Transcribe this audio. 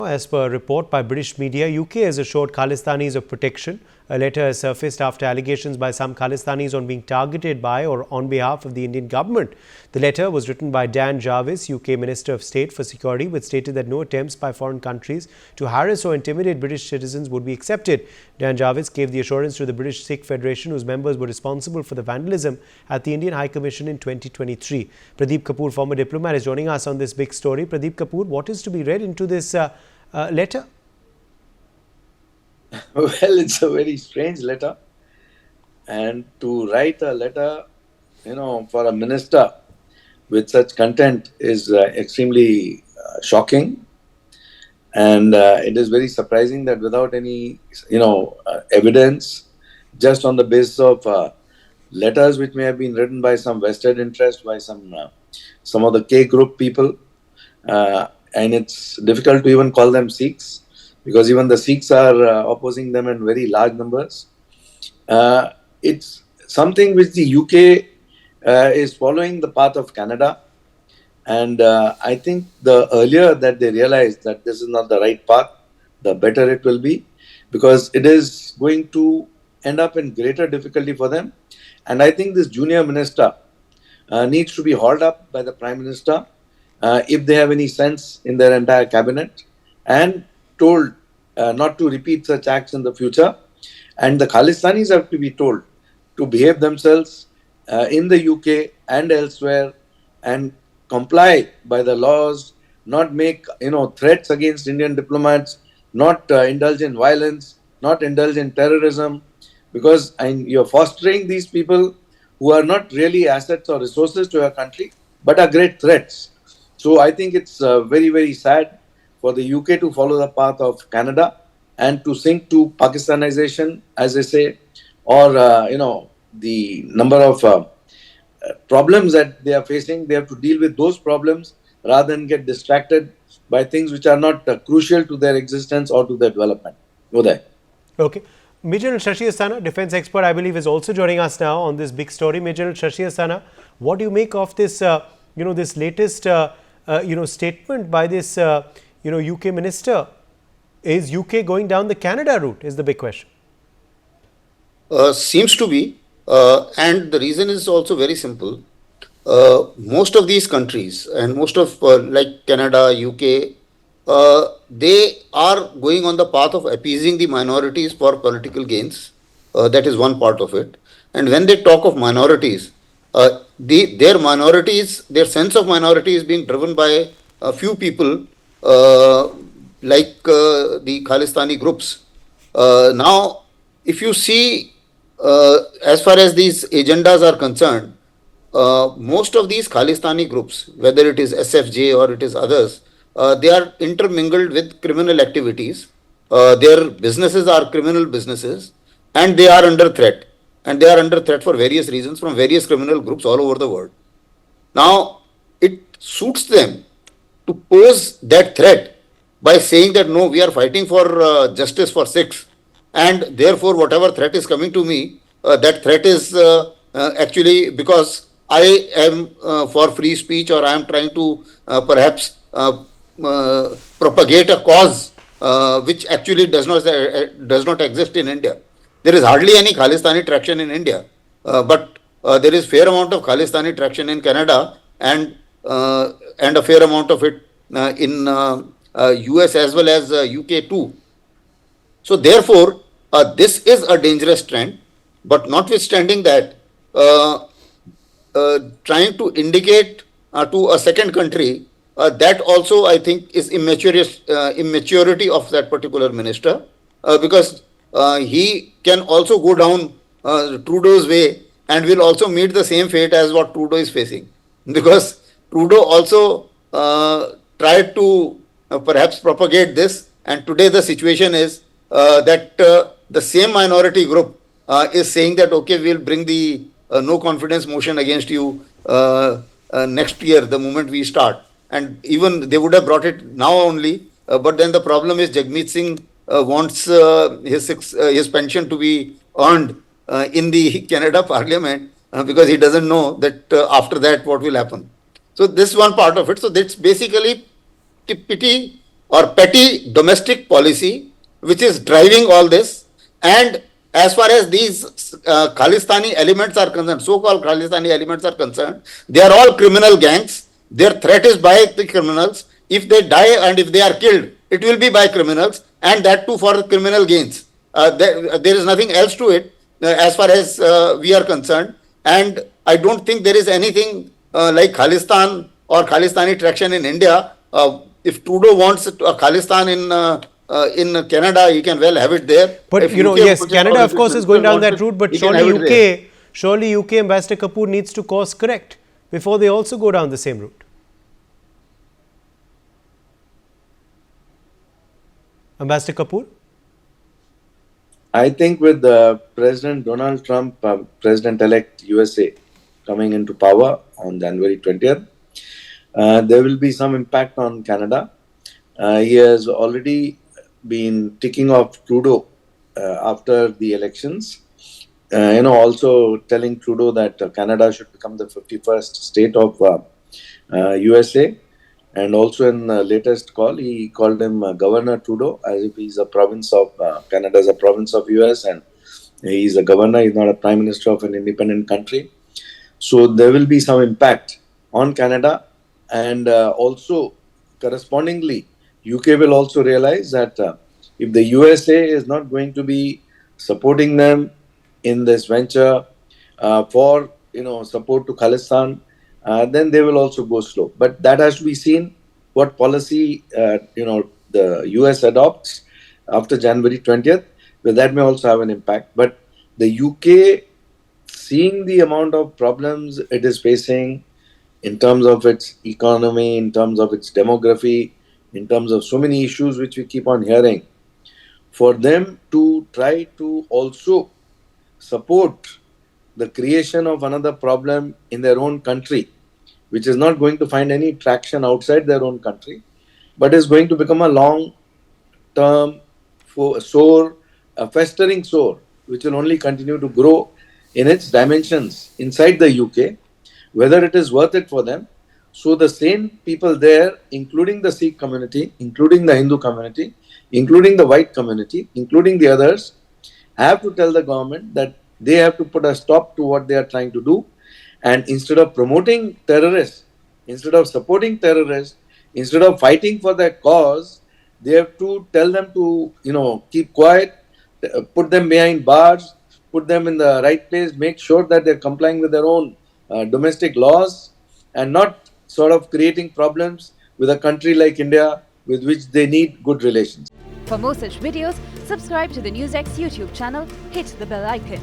As per a report by British media, UK has assured Khalistanis of protection. A letter has surfaced after allegations by some Khalistanis on being targeted by or on behalf of the Indian government. The letter was written by Dan Jarvis, UK Minister of State for Security, which stated that no attempts by foreign countries to harass or intimidate British citizens would be accepted. Dan Jarvis gave the assurance to the British Sikh Federation, whose members were responsible for the vandalism at the Indian High Commission in 2023. Pradeep Kapur, former diplomat, is joining us on this big story. Pradeep Kapur, what is to be read into this letter? Well, it's a very strange letter, and to write a letter, for a minister with such content is extremely shocking, and it is very surprising that without any, evidence, just on the basis of letters which may have been written by some vested interest, by some of the K group people, and it's difficult to even call them Sikhs, because even the Sikhs are opposing them in very large numbers. It's something which the UK is following the path of Canada. And I think the earlier that they realize that this is not the right path, the better it will be, because it is going to end up in greater difficulty for them. And I think this junior minister needs to be hauled up by the Prime Minister, if they have any sense in their entire cabinet, and told not to repeat such acts in the future. And the Khalistanis have to be told to behave themselves in the UK and elsewhere and comply by the laws, not make threats against Indian diplomats, not indulge in violence, not indulge in terrorism, because you're fostering these people who are not really assets or resources to your country, but are great threats. So I think it's very, very sad for the UK to follow the path of Canada and to sink to Pakistanization, as they say, or, the number of problems that they are facing. They have to deal with those problems rather than get distracted by things which are not crucial to their existence or to their development. Uday. Okay. Major General Shashi Asthana, defense expert, I believe, is also joining us now on this big story. Major General Shashi Asthana, what do you make of this, this latest statement by this, UK minister? Is UK going down the Canada route is the big question. Seems to be. And the reason is also very simple. Most of these countries and most of like Canada, UK, they are going on the path of appeasing the minorities for political gains. That is one part of it. And when they talk of minorities, their minorities, their sense of minority is being driven by a few people like the Khalistani groups. Now, if you see, as far as these agendas are concerned, most of these Khalistani groups, whether it is SFJ or it is others, they are intermingled with criminal activities. Their businesses are criminal businesses, and they are under threat. And they are under threat for various reasons from various criminal groups all over the world. Now, it suits them to pose that threat by saying that no, we are fighting for justice for Sikhs, and therefore whatever threat is coming to me, that threat is actually because I am for free speech, or I am trying to perhaps propagate a cause which actually does not exist in India. There is hardly any Khalistani traction in India, but there is fair amount of Khalistani traction in Canada, and a fair amount of it in US as well as UK too. So therefore, this is a dangerous trend. But notwithstanding that, trying to indicate to a second country, that also I think is immaturity of that particular minister, because he can also go down Trudeau's way and will also meet the same fate as what Trudeau is facing, because Trudeau also tried to perhaps propagate this, and today the situation is that the same minority group is saying that okay, we'll bring the no confidence motion against you next year, the moment we start. And even they would have brought it now only, but then the problem is Jagmeet Singh wants his pension to be earned in the Canada Parliament, because he doesn't know that after that what will happen. So this one part of it. So that's basically pity or petty domestic policy which is driving all this. And as far as these Khalistani elements are concerned, so-called Khalistani elements are concerned, they are all criminal gangs. Their threat is by the criminals. If they die and if they are killed, it will be by criminals, and that too for criminal gains. There is nothing else to it as far as we are concerned. And I don't think there is anything like Khalistan or Khalistani traction in India. If Trudeau wants a Khalistan in Canada, he can well have it there. But If you know, UK yes, wants it, Canada or of if course is going down that wants it, route, but he can have it there. surely UK Ambassador Kapur needs to course correct before they also go down the same route. Ambassador Kapur? I think with President Donald Trump, President-elect USA, coming into power on January 20th, there will be some impact on Canada. He has already been ticking off Trudeau after the elections. Also telling Trudeau that Canada should become the 51st state of USA. And also in the latest call, he called him Governor Trudeau, as if he's a province of Canada is a province of US and he's a governor, he's not a prime minister of an independent country. So there will be some impact on Canada, and also correspondingly, UK will also realize that if the USA is not going to be supporting them in this venture for support to Khalistan, then they will also go slow. But that has to be seen what policy the US adopts after January 20th, but that may also have an impact. But the UK, seeing the amount of problems it is facing in terms of its economy, in terms of its demography, in terms of so many issues which we keep on hearing, for them to try to also support the creation of another problem in their own country, which is not going to find any traction outside their own country, but is going to become a long-term sore, a festering sore, which will only continue to grow in its dimensions inside the UK, whether it is worth it for them. So the same people there, including the Sikh community, including the Hindu community, including the white community, including the others, have to tell the government that they have to put a stop to what they are trying to do. And instead of promoting terrorists, instead of supporting terrorists, instead of fighting for their cause, they have to tell them to, keep quiet, put them behind bars, put them in the right place, make sure that they're complying with their own domestic laws, and not sort of creating problems with a country like India with which they need good relations. For more such videos, subscribe to the NewsX YouTube channel, hit the bell icon.